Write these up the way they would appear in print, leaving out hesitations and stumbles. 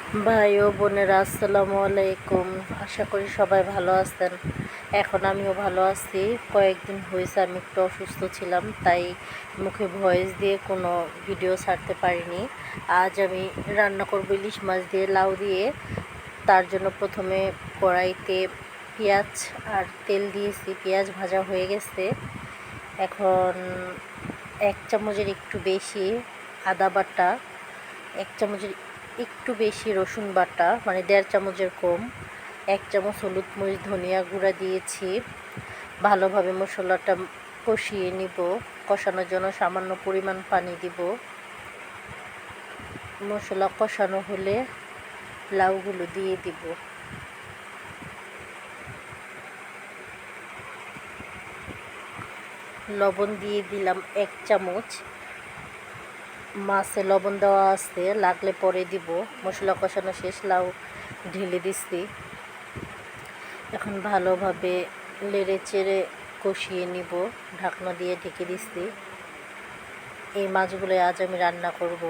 ভাই ও বোনেরা, আসসালামু আলাইকুম। আশা করি সবাই ভালো আছেন। এখন আমিও ভালো আছি। কয়েকদিন হয়েছে আমি একটু অসুস্থ ছিলাম, তাই মুখে ভয়েস দিয়ে কোনো ভিডিও ছাড়তে পারিনি। আজ আমি রান্না করব ইলিশ মাছ দিয়ে লাউ দিয়ে। তার জন্য প্রথমে কড়াইতে পেঁয়াজ আর তেল দিয়েছি। পেঁয়াজ ভাজা হয়ে গেছে। এখন 1 চামচের একটু বেশি আদা বাটা, 1 চামচের একটু বেশি রসুন বাটা, মানে 1.5 চামচের কম, 1 চামচ হলুদ মরিচ ধনিয়া গুঁড়া দিয়েছি। ভালোভাবে মশলাটা কষিয়ে নিব। কষানোর জন্য সামান্য পরিমাণ পানি দিব। মশলা কষানো হলে লাউগুলো দিয়ে দিব। লবণ দিয়ে দিলাম 1 চামচ। মাছে লবণ দেওয়া আছে, লাগলে পরে দিব। মশলা কষানো শেষ, লাউ ঢেলে দিচ্ছি। এখন ভালোভাবে নেড়ে চেড়ে কষিয়ে নিব। ঢাকনা দিয়ে ঢেকে দিচ্ছি। এই মাছগুলো আজ আমি রান্না করব।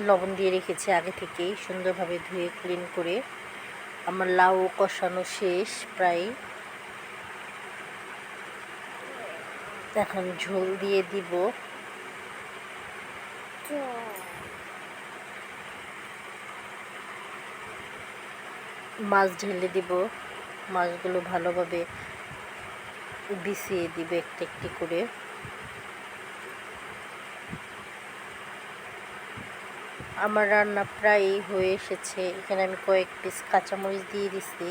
লবণ দিয়ে রেখেছি আগে থেকেই, সুন্দরভাবে ধুয়ে ক্লিন করে। আমার লাউ কষানো শেষ প্রায়। এখন ঝোল দিয়ে দিব। মাছ ঢেলে দিব। মাছগুলো ভালোভাবে বিছিয়ে দিব একটি একটি করে। আমার রান্না প্রায় হয়ে এসেছে। এখানে আমি কয়েক পিস কাঁচামরিচ দিয়ে দিচ্ছি।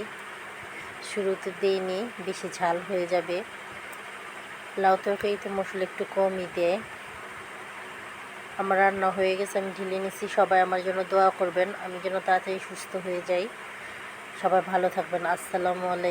শুরুতে দিইনি, বেশি ঝাল হয়ে যাবে। লাউ তরকারিতে মশলা একটু কমই দেয়। আমার রান্না হয়ে গেছে, আমি ঢেলে নিচ্ছি। সবাই আমার জন্য দোয়া করবেন, আমি যেন তাড়াতাড়ি সুস্থ হয়ে যাই। সবাই ভালো থাকবেন। আসসালামু আলাইকুম।